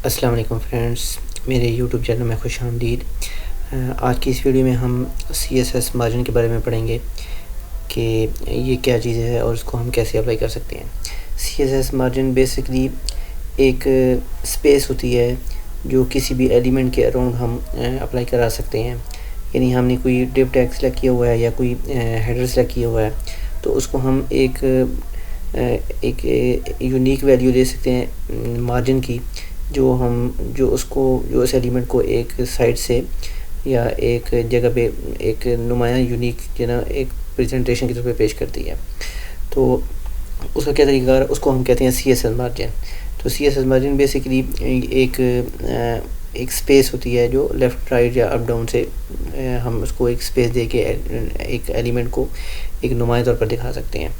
अस्सलाम वालेकुम फ्रेंड्स, मेरे यूट्यूब चैनल में खुश आमदीद। आज की इस वीडियो में हम CSS मार्जिन के बारे में पढ़ेंगे कि ये क्या चीज़ है और इसको हम कैसे अप्लाई कर सकते हैं। CSS मार्जिन बेसिकली एक स्पेस होती है जो किसी भी एलिमेंट के अराउंड हम अप्लाई करा सकते हैं। यानी हमने कोई डिव टैग सेलेक्ट किया हुआ है या कोई हेडर सेलेक्ट किया हुआ है, तो उसको हम एक यूनिक वैल्यू दे सकते हैं मार्जिन की, जो उस एलिमेंट को एक साइड से या एक जगह पे एक नुमाया यूनिक जो ना एक प्रेजेंटेशन के तौर पे पेश करती है। तो उसका क्या तरीका है, उसको हम कहते हैं CSS मार्जिन। तो CSS मार्जिन बेसिकली एक स्पेस होती है जो लेफ़्ट राइट या अप डाउन से हम उसको एक स्पेस दे के एक एलिमेंट को एक नुमाया तौर पर दिखा सकते हैं।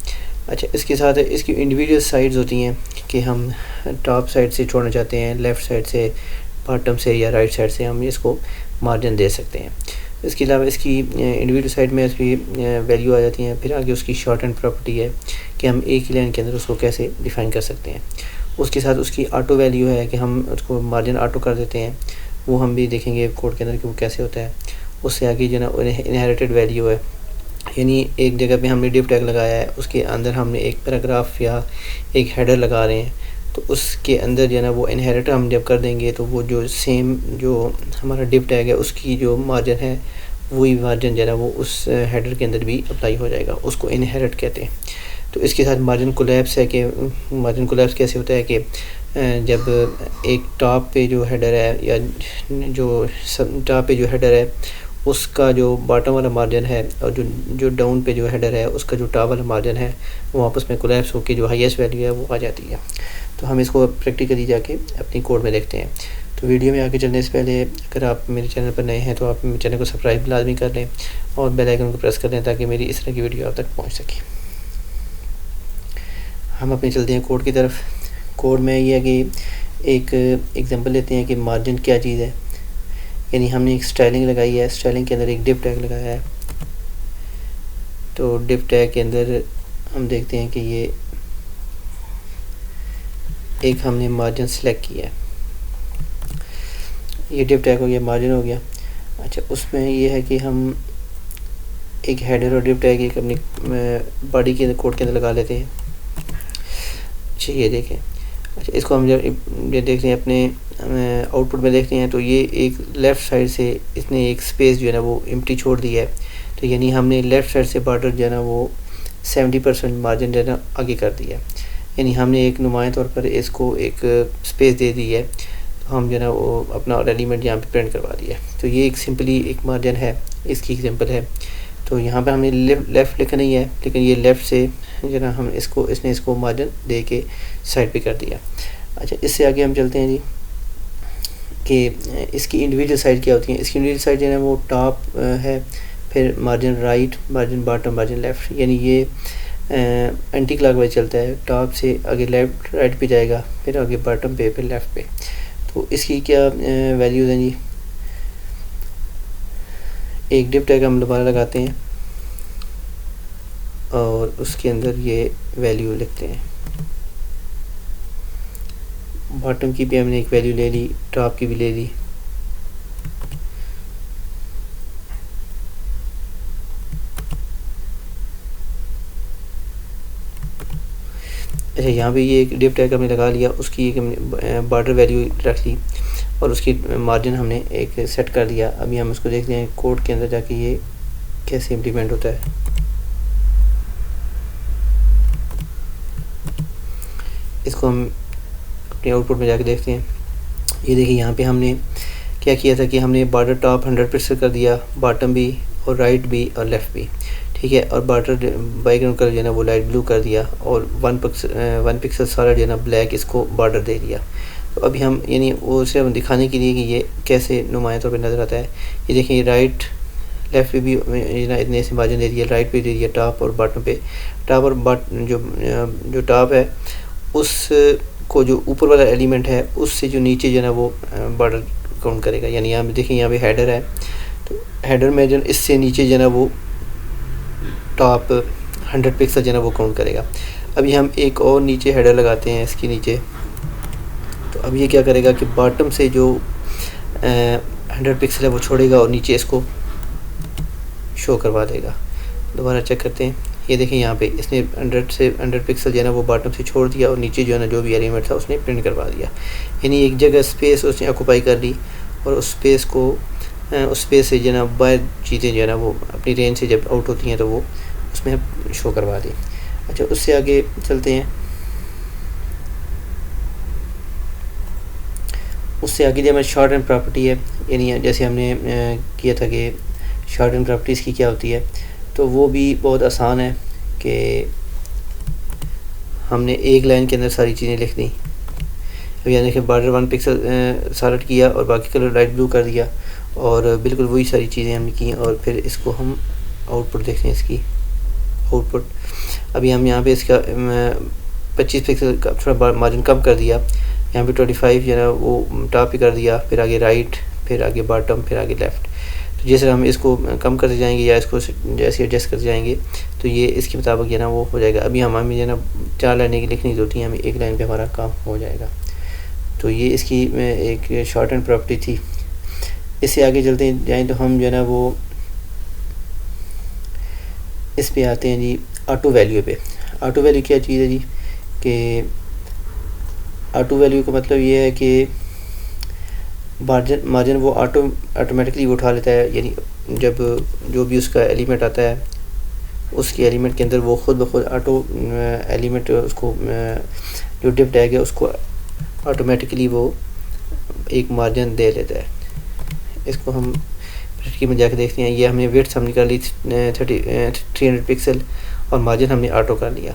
अच्छा, इसके साथ इसकी इंडिविजुअल साइड्स होती हैं कि हम टॉप साइड से छोड़ना चाहते हैं, लेफ़्ट साइड से, बॉटम से या राइट साइड से हम इसको मार्जिन दे सकते हैं। इसके अलावा इसकी इंडिविजुअल साइड में इसकी वैल्यू आ जाती हैं। फिर आगे उसकी शॉर्ट एंड प्रॉपर्टी है कि हम एक ही लाइन के अंदर उसको कैसे डिफ़ाइन कर सकते हैं। उसके साथ उसकी ऑटो वैल्यू है कि हम उसको मार्जिन ऑटो कर देते हैं, वो हम भी देखेंगे कोड के अंदर कि वो कैसे होता है। उससे आगे जो ना इनहेरिटेड वैल्यू है, यानी एक जगह पे हमने डिव टैग लगाया है, उसके अंदर हमने एक पैराग्राफ या एक हेडर लगा रहे हैं, तो उसके अंदर जो है ना वो इनहेरिटर हम जब कर देंगे तो वो जो सेम जो हमारा डिव टैग है उसकी जो मार्जिन है वही मार्जिन जो है ना वो उस हेडर के अंदर भी अप्लाई हो जाएगा, उसको इनहेरिट कहते हैं। तो इसके साथ मार्जिन कोलैप्स है कि मार्जिन कोलैप्स कैसे होता है कि जब एक टॉप पे जो हेडर है या जो टॉप पे जो हेडर है उसका जो बॉटम वाला मार्जिन है और जो डाउन पे जो हेडर है उसका जो टॉप वाला मार्जिन है वो आपस में कोलैप्स होकर जो हाईएस्ट वैल्यू है वो आ जाती है। तो हम इसको प्रैक्टिकली जाके अपनी कोड में देखते हैं। तो वीडियो में आगे चलने से पहले अगर आप मेरे चैनल पर नए हैं तो आप मेरे चैनल को सब्सक्राइब लाजमी कर लें और बेल आइकन को प्रेस कर दें ताकि मेरी इस तरह की वीडियो आप तक पहुँच सके। हम अपने चलते हैं कोड की तरफ। कोड में ये है कि एक एग्जांपल लेते हैं कि मार्जिन क्या चीज़ है। यानी हमने एक स्टाइलिंग लगाई है, स्टाइलिंग के अंदर एक डिव टैग लगाया है। तो डिव टैग के अंदर हम देखते हैं कि ये एक हमने मार्जिन सेलेक्ट किया है, ये डिव टैग हो गया, मार्जिन हो गया। अच्छा, उसमें ये है कि हम एक हेडर और डिव टैग एक अपनी बॉडी के कोड के अंदर लगा लेते हैं। अच्छा, ये देखें। अच्छा, इसको हम जब ये देखते हैं अपने आउटपुट में देखते हैं तो ये एक लेफ़्ट साइड से इसने एक स्पेस जो है ना वो एम्प्टी छोड़ दिया है। तो यानी हमने लेफ़्ट साइड से बॉर्डर जो है ना वो 70% मार्जिन जो है ना आगे कर दिया। यानी हमने एक नुमाया तौर पर इसको एक स्पेस दे दी है, तो हम जो है ना वो अपना एलिमेंट यहाँ पे प्रिंट करवा दिया। तो ये एक सिंपली एक मार्जिन है, इसकी एग्जांपल है। तो यहाँ पर हमने लेफ़्ट लिखा नहीं है, लेकिन ये लेफ़्ट से जो ना हम इसने इसको मार्जिन दे के साइड पे कर दिया। अच्छा, इससे आगे हम चलते हैं जी कि इसकी इंडिविजुअल साइड क्या होती है। इसकी इंडिविजुअल साइड जो है ना वो टॉप है, फिर margin right, margin bottom, margin left. यानी ये एंटी क्लॉकवाइज चलता है, टॉप से आगे लेफ़्ट राइट पे जाएगा, फिर आगे बॉटम पे, फिर लेफ़्ट पे। तो इसकी क्या वैल्यूज़ हैं जी। एक डिव टैग हम दोबारा लगाते हैं और उसके अंदर ये वैल्यू लिखते हैं। बॉटम की भी हमने एक वैल्यू ले ली, टॉप की भी ले ली। अच्छा, यहाँ पे ये एक डिव टैग हमने लगा लिया, उसकी एक हमने बॉर्डर वैल्यू रख ली और उसकी मार्जिन हमने एक सेट कर दिया। अभी हम इसको देखते हैं कोड के अंदर जाके ये कैसे इम्प्लीमेंट होता है। इसको हम अपने आउटपुट में जाके देखते हैं। ये देखिए, यहाँ पे हमने क्या किया था कि हमने बॉर्डर टॉप 100% कर दिया, बॉटम भी और राइट भी और लेफ़्ट भी, ठीक है। और बॉर्डर बैकग्राउंड कलर जो है ना वो लाइट ब्लू कर दिया और 1 पिक्सल सारा जो है ना ब्लैक इसको बॉर्डर दे दिया। तो अभी हम यानी वो उसे हम दिखाने के लिए कि ये कैसे नुमाया तौर पर नज़र आता है। ये देखिए, राइट लेफ़्ट पे भी ना इतने से मार्जिन दे दिया, राइट पे दे दिया, टॉप और बॉटम पे। टॉप और जो टॉप है उस को जो ऊपर वाला एलिमेंट है उससे जो नीचे जो है ना वो बॉर्डर काउंट करेगा। यानी यहाँ पे देखिए, यहाँ पे हेडर है, तो हेडर में जो इससे नीचे जो है ना वो टॉप 100 पिक्सल जो है ना वो काउंट करेगा। अभी हम एक और नीचे हेडर लगाते हैं इसके नीचे। तो तो अब ये क्या करेगा कि बॉटम से जो 100 पिक्सल है वो छोड़ेगा और नीचे इसको शो करवा देगा। दोबारा चेक करते हैं, ये देखें यहाँ पे इसने 100 पिक्सल जो है ना वो बॉटम से छोड़ दिया और नीचे जो है ना जो भी एलिमेंट था उसने प्रिंट करवा दिया। यानी एक जगह स्पेस उसने ऑक्यूपाई कर ली और उस स्पेस को उस स्पेस से जो है ना बाहर चीज़ें जो है ना वो अपनी रेंज से जब आउट होती हैं तो वो उसमें शो करवा दी। अच्छा, उससे आगे चलते हैं। उससे आगे जो हमारी शॉर्ट एंड प्रॉपर्टी है, यानी जैसे हमने किया था कि शॉर्ट एंड प्रॉपर्टीज़ की क्या होती है, तो वो भी बहुत आसान है कि हमने एक लाइन के अंदर सारी चीज़ें लिख दी। अब यानी कि बॉर्डर 1 पिक्सल सेलेक्ट किया और बाकी कलर लाइट ब्लू कर दिया और बिल्कुल वही सारी चीज़ें हमने की और फिर इसको हम आउटपुट देखते हैं। इसकी आउटपुट अभी हम यहाँ पे इसका 25 पिक्सल का थोड़ा मार्जिन कम कर दिया, यहाँ पे 25 जो है ना वो टॉप पे कर दिया, फिर आगे राइट, फिर आगे बॉटम, फिर आगे लेफ़्ट। तो जैसे हम इसको कम करते जाएंगे या इसको जैसे एडजस्ट करते जाएंगे तो ये इसके मुताबिक जो है ना वो हो जाएगा। अभी हमें जो है ना 4 लाइनें लिखनी होती हैं, हमें एक लाइन पे हमारा काम हो जाएगा। तो ये इसकी एक शॉर्ट एंड प्रॉपर्टी थी। इससे आगे चलते जाएँ तो हम जो है ना वो इस पे आते हैं जी ऑटो वैल्यू पे। ऑटो वैल्यू क्या चीज़ है जी कि ऑटो वैल्यू का मतलब ये है कि मार्जिन वो ऑटोमेटिकली उठा लेता है, यानी जब जो भी उसका एलिमेंट आता है उसके एलिमेंट के अंदर वो खुद ब खुद ऑटो एलिमेंट उसको जो डिव टैग है उसको ऑटोमेटिकली वो एक मार्जिन दे लेता है। इसको हम प्रैक्टिकल में जाकर देखते हैं। ये हमने विड्थ हम निकाल ली 300 पिक्सल और मार्जिन हमने ऑटो कर लिया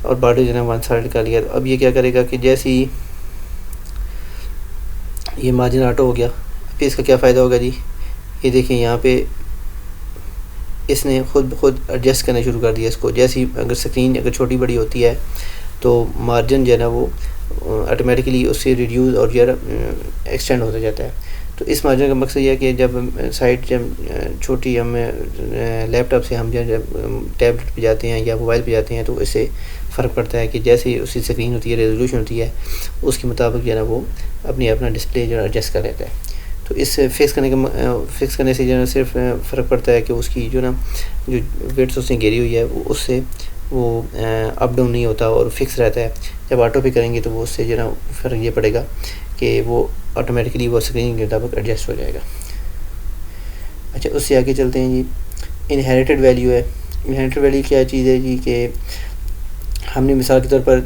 और बॉर्डर जो है 1 कर लिया। तो अब ये क्या करेगा कि जैसे ही ये मार्जिन ऑटो हो गया, फिर इसका क्या फ़ायदा होगा जी, ये देखिए यहाँ पे इसने खुद ब खुद एडजस्ट करना शुरू कर दिया इसको। जैसे ही अगर स्क्रीन अगर छोटी बड़ी होती है तो मार्जिन जो है ना वो ऑटोमेटिकली उससे रिड्यूस और जो है एक्सटेंड होता जाता है। तो इस मार्जिन का मकसद यह है कि जब साइट जब छोटी हम लैपटॉप से हम जब टैबलेट पे जाते हैं या मोबाइल पे जाते हैं तो इससे फ़र्क पड़ता है कि जैसे ही उसकी स्क्रीन होती है, रेजोल्यूशन होती है, उसके मुताबिक जो है ना वो अपना डिस्प्ले जो है एडजस्ट कर लेता है। तो इस फिक्स करने से जो है सिर्फ फ़र्क पड़ता है कि उसकी जो ना जो वेट्स उसने घेरी हुई है वो उससे वो अप डाउन नहीं होता और फिक्स रहता है। जब ऑटो पे करेंगे तो वो उससे जो ना फ़र्क ये पड़ेगा कि वो ऑटोमेटिकली वो स्क्रीन के मुताबिक एडजस्ट हो जाएगा। अच्छा, उससे आगे चलते हैं जी। इनहेरिटेड वैल्यू है। इनहेरिटेड वैल्यू क्या चीज़ है जी कि हमने मिसाल के तौर पर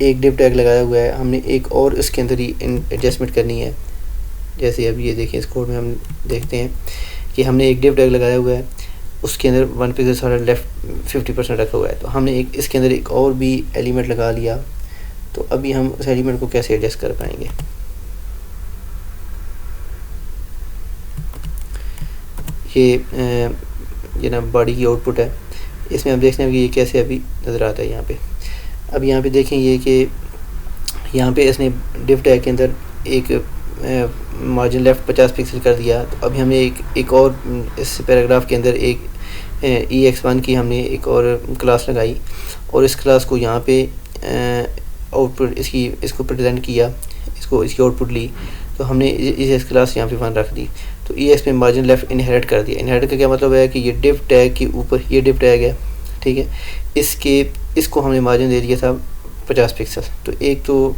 एक डिव टैग लगाया हुआ है, हमने एक और इसके अंदर ही एडजस्टमेंट करनी है। जैसे अब ये देखें, इस कोड में हम देखते हैं कि हमने एक डिव टैग लगाया हुआ है, उसके अंदर 1 पिक्सल सारा लेफ़्ट 50% रखा हुआ है। तो हमने एक इसके अंदर एक और भी एलिमेंट लगा लिया, तो अभी हम उस एलिमेंट को कैसे एडजस्ट कर पाएंगे। ये ना बॉडी की आउटपुट है, इसमें हम देखते हैं कि ये कैसे अभी नज़र आता है यहाँ पे। अब यहाँ पे देखें ये कि यहाँ पे इसने डिव टैग के अंदर एक मार्जिन लेफ़्ट 50 पिक्सल कर दिया। तो अभी हमने एक और इस पैराग्राफ के अंदर एक EX1 की हमने एक और क्लास लगाई और इस क्लास को यहाँ पे आउटपुट इसको प्रेजेंट किया, इसकी आउटपुट ली। तो हमने इस क्लास यहाँ पे 1 रख दी। तो EX में मार्जिन लेफ़्ट इनहेरिट कर दिया। इनहेरिट का क्या मतलब है कि ये डिव टैग के ऊपर ये डिव टैग है, ठीक है, इसको हमने मार्जिन दे दिया था 50 पिक्सल। तो एक तो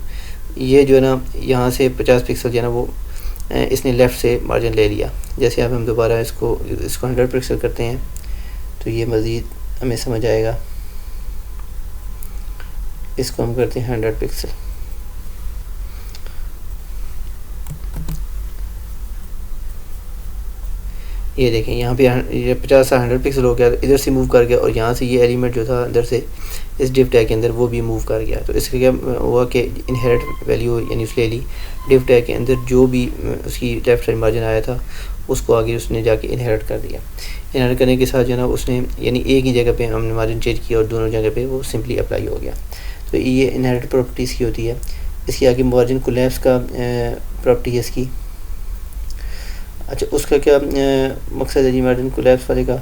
ये जो है ना यहाँ से 50 पिक्सल जो है ना वो इसने लेफ़्ट से मार्जिन ले लिया। जैसे अब हम दोबारा इसको 100 पिक्सल करते हैं तो ये मज़ीद हमें समझ आएगा। इसको हम करते हैं 100 पिक्सल। ये देखें यहाँ पे ये 50 से 100 पिक्सल हो गया, तो इधर से मूव कर गया और यहाँ से ये एलिमेंट जो था अंदर से इस डिव टैग के अंदर वो भी मूव कर गया। तो इसका क्या हुआ कि इनहेरिट वैल्यू यानी उसने ली डिव टैग के अंदर जो भी उसकी लेफ्ट साइड मार्जिन आया था उसको आगे उसने जाके इनहेरिट कर दिया। इनहेरिट करने के साथ जो है ना उसने यानी एक ही जगह पे हमने मार्जिन चेंज किया और दोनों जगह पे वो सिंपली अप्लाई हो गया। तो ये इनहेरिट प्रॉपर्टीज़ की होती है। इसके आगे मार्जिन कोलैप्स का प्रॉपर्टी है इसकी। अच्छा, उसका क्या मकसद है जी मार्जिन कोलैप्स वाले का।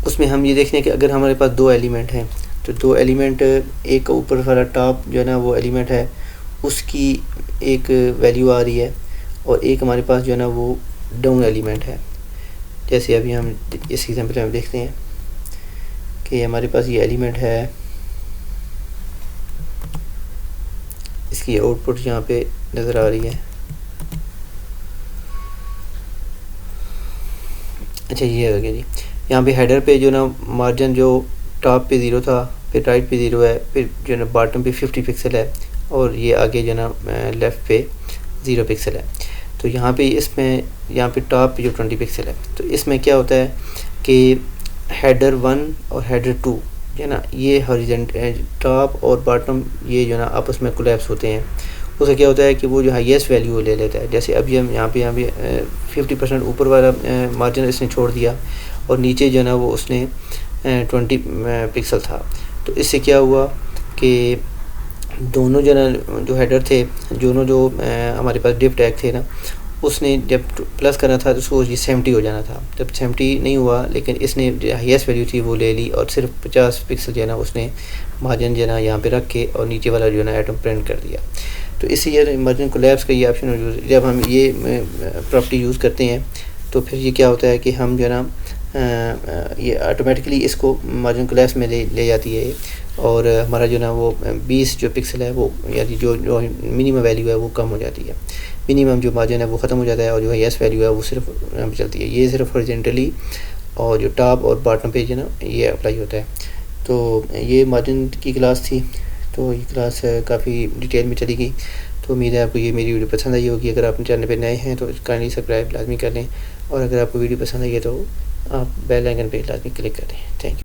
उसमें हम ये देखते हैं कि अगर हमारे पास 2 एलिमेंट हैं तो 2 एलिमेंट, एक ऊपर वाला टॉप जो है ना वो एलिमेंट है उसकी एक वैल्यू आ रही है और एक हमारे पास जो है ना वो डाउन एलिमेंट है। जैसे अभी हम इस एग्जांपल में देखते हैं कि हमारे पास ये एलिमेंट है, इसकी आउटपुट यहाँ पे नज़र आ रही है। अच्छा ये हो गया जी। यहाँ पे हेडर पे जो ना मार्जिन जो टॉप पे 0 था, फिर राइट पे 0 है, फिर जो ना बॉटम पे 50 पिक्सल है और ये आगे जो ना लेफ़्ट पे 0 पिक्सल है। तो यहाँ पे इसमें यहाँ पे टॉप पे जो 20 पिक्सल है, तो इसमें क्या होता है कि हेडर 1 और हेडर 2 जो ना ये हॉरिजॉन्टल टॉप और बॉटम ये जो ना आपस में कोलैप्स होते हैं। उससे क्या होता है कि वो जो हाईएस्ट वैल्यू ले लेता है। जैसे अभी हम यहाँ पे 50% ऊपर वाला मार्जिन इसने छोड़ दिया और नीचे जो ना वो उसने 20 पिक्सल था। तो इससे क्या हुआ कि दोनों जो ना जो हेडर थे, दोनों जो हमारे पास डिफ टैग थे ना, उसने जब प्लस करना था तो उसको ये 70 हो जाना था। जब 70 नहीं हुआ, लेकिन इसने जो हाईएस्ट वैल्यू थी वो ले ली और सिर्फ 50 पिक्सल जो है ना उसने मार्जिन जो है ना यहाँ पे रख के और नीचे वाला जो है ना आइटम प्रिंट कर दिया। तो इससे ये मार्जिन कोलैप्स का ये ऑप्शन जब हम ये प्रॉपर्टी यूज़ करते हैं तो फिर ये क्या होता है कि हम जो है ना ये ऑटोमेटिकली इसको मार्जिन कोलैप्स में ले जाती है और हमारा जो ना वो 20 जो पिक्सल है वो यानी जो मिनिमम वैल्यू है वो कम हो जाती है। मिनिमम जो मार्जिन है वो ख़त्म हो जाता है और जो हाईएस्ट वैल्यू है वो सिर्फ यहाँ पे चलती है। ये सिर्फ हॉरिजॉन्टली और जो टॉप और बॉटम पे जो ना ये अप्लाई होता है। तो ये मार्जिन की क्लास थी। तो ये क्लास काफ़ी डिटेल में चली गई। तो उम्मीद है आपको ये मेरी वीडियो पसंद आई होगी। अगर आप चैनल पे नए हैं तो काइंडली सब्सक्राइब लाजमी कर लें और अगर आपको वीडियो पसंद आई है तो आप बेल आइकन पे लाजमी क्लिक करें। Thank you.